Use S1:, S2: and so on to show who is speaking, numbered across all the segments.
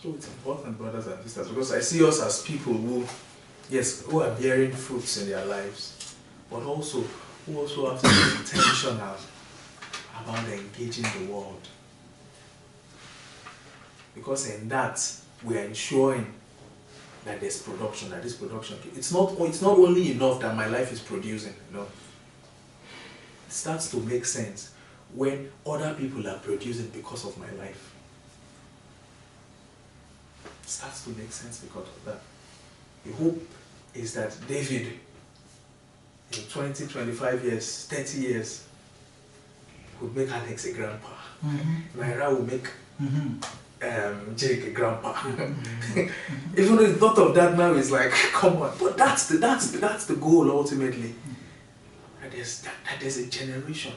S1: So it's important, brothers and sisters, because I see us as people who, yes, who are bearing fruits in their lives, but also who also have to be intentional about engaging the world. Because in that, we are ensuring that there's production, that this production, it's not only enough that my life is producing, you know. It starts to make sense when other people are producing because of my life. It starts to make sense because of that. The hope is that David, in 20, 25 years, 30 years, would make Alex a grandpa. Naira will make Jake a grandpa. Even though the thought of that now is like, come on. But that's the goal ultimately. That there's a generation,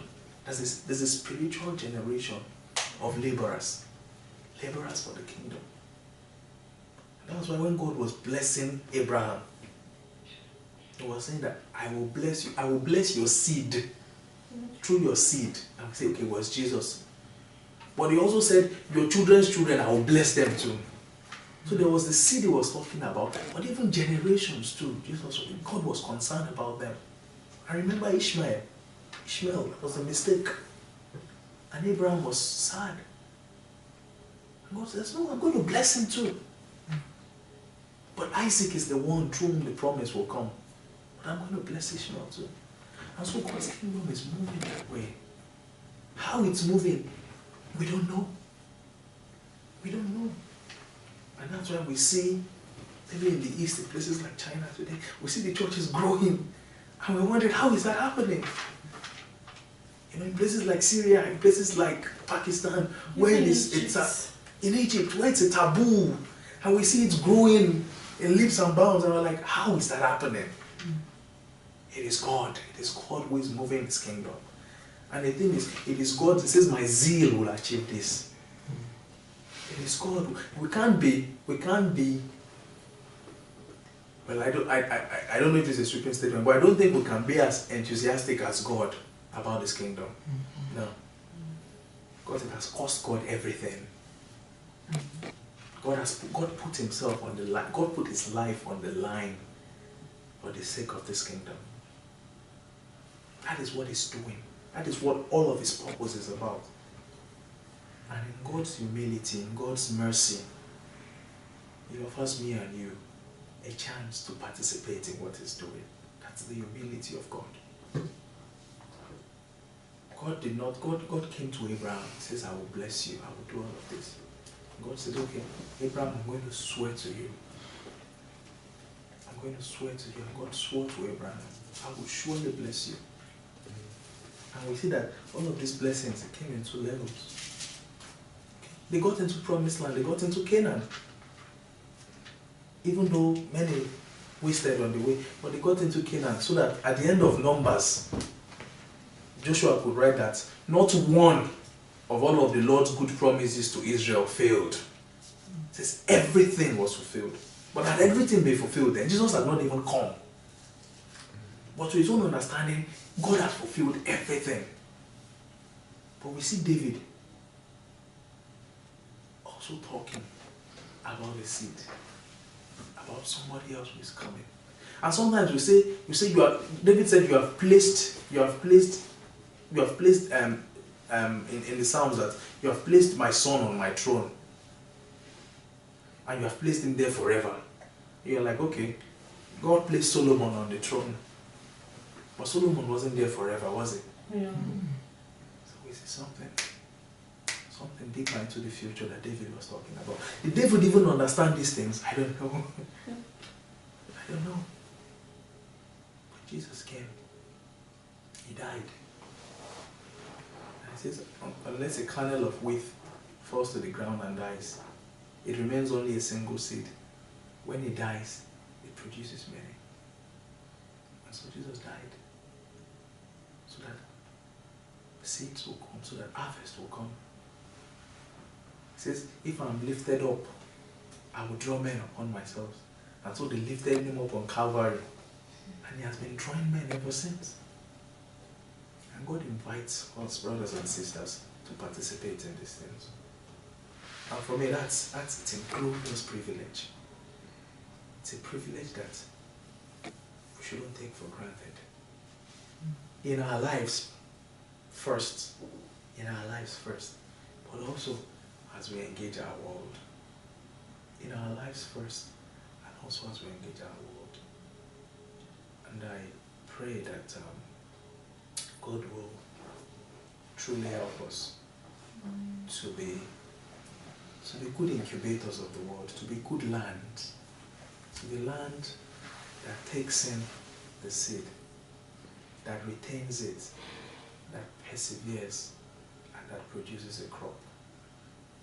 S1: there's a spiritual generation of laborers for the kingdom. And that's why when God was blessing Abraham, He was saying that I will bless you, I will bless your seed through your seed. I would say, okay, it was Jesus. But He also said, your children's children, I will bless them too. So there was the seed He was talking about, but even generations too. God was concerned about them. I remember Ishmael. Ishmael was a mistake. And Abraham was sad. And God says, no, I'm going to bless him too. But Isaac is the one through whom the promise will come. But I'm going to bless Ishmael too. And so God's kingdom is moving that way. How it's moving, we don't know. We don't know. And that's why we see, maybe in the East, in places like China today, we see the churches growing. And we wondered, how is that happening? You know, in places like Syria, in places like Pakistan, where in Egypt, where it's a taboo, and we see it growing in leaps and bounds, and we're like, how is that happening? It is God. It is God who is moving His kingdom. And the thing is, it is God. It says, my zeal will achieve this. It is God. We can't be. Well, I don't know if it's a sweeping statement, but I don't think we can be as enthusiastic as God about His kingdom. No. Because it has cost God everything. God put Himself on the line. God put His life on the line for the sake of this kingdom. That is what He's doing. That is what all of His purpose is about. And in God's humility, in God's mercy, He offers me and you a chance to participate in what He's doing. That's the humility of God. God came to Abraham. He says, I will bless you. I will do all of this. God said, okay, Abraham, I'm going to swear to you. I'm going to swear to you. And God swore to Abraham, I will surely bless you. And we see that all of these blessings came in 2 levels. They got into promised land. They got into Canaan. Even though many wasted on the way, but they got into Canaan so that at the end of Numbers, Joshua could write that not one of all of the Lord's good promises to Israel failed. It says everything was fulfilled. But had everything been fulfilled, then Jesus had not even come. But to his own understanding, God has fulfilled everything. But we see David also talking about the seed, about somebody else who is coming. And sometimes David said you have placed in the Psalms that you have placed my son on my throne. And you have placed him there forever. You're like, okay, God placed Solomon on the throne. But Solomon wasn't there forever, was he? Yeah. So we see something deeper into the future that David was talking about. Did David even understand these things? I don't know. I don't know. But Jesus came. He died. And it says, unless a kernel of wheat falls to the ground and dies, it remains only a single seed. When it dies, it produces many. And so Jesus died. So that seeds will come, so that harvest will come. He says, if I'm lifted up, I will draw men upon myself. And so they lifted him up on Calvary. And he has been drawing men ever since. And God invites us, brothers and sisters, to participate in these things. And for me, it's a glorious privilege. It's a privilege that we shouldn't take for granted. In our lives first, but also as we engage our world. In our lives first, and also as we engage our world. And I pray that God will truly help us to be good incubators of the world, to be good land, to be land that takes in the seed, that retains it, that perseveres, and that produces a crop.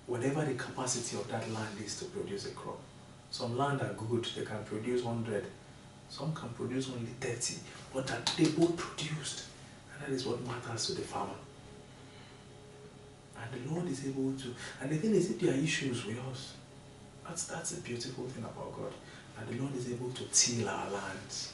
S1: Whatever the capacity of that land is to produce a crop. Some land are good, they can produce 100, some can produce only 30, but that they both produced, and that is what matters to the farmer. And the Lord is able to, and the thing is, if there are issues with us, that's a beautiful thing about God, that the Lord is able to till our lands.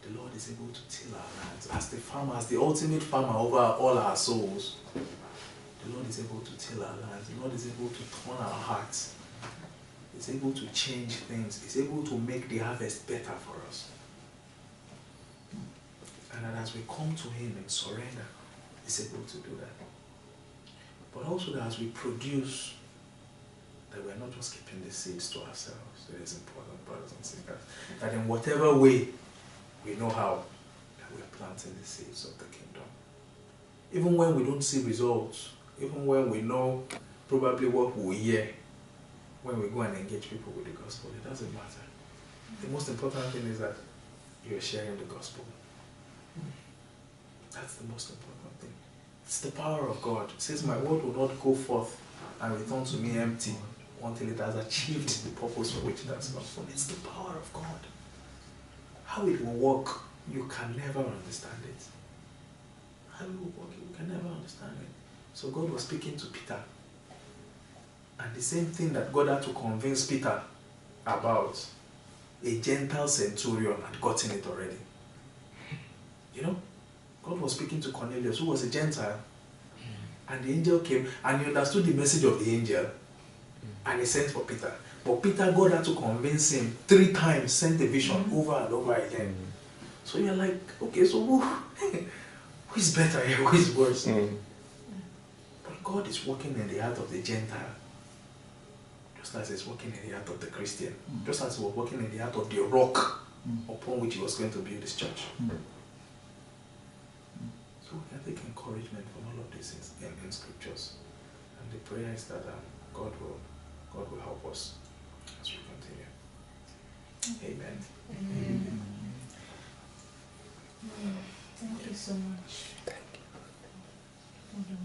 S1: The Lord is able to till our lands. As the farmer, as the ultimate farmer over all our souls, the Lord is able to till our lands. The Lord is able to turn our hearts. He's able to change things. He's able to make the harvest better for us. And that as we come to Him and surrender, He's able to do that. But also that as we produce, that we're not just keeping the seeds to ourselves. It is important, brothers and sisters, that in whatever way we know how, that we're planting the seeds of the kingdom. Even when we don't see results, even when we know probably what we hear, when we go and engage people with the gospel, it doesn't matter. The most important thing is that you're sharing the gospel. That's the most important thing. It's the power of God. It says, my word will not go forth and return to me empty until it has achieved the purpose for which it has come from. It's the power of God. How it will work, you can never understand it. How it will work, you can never understand it. So God was speaking to Peter. And the same thing that God had to convince Peter about, a Gentile centurion had gotten it already. You know, God was speaking to Cornelius, who was a Gentile. And the angel came, and he understood the message of the angel. And he sent for Peter. But Peter, God had to convince him 3 times, sent the vision over and over again. So you're like, okay, so who is better here? Who is worse? But God is working in the heart of the Gentile, just as He's working in the heart of the Christian, just as He was working in the heart of the rock upon which He was going to build His church. So we can take encouragement from all of these things in scriptures. And the prayer is that God will help us as we continue. Amen.
S2: Amen. Thank you so much.
S3: Thank you.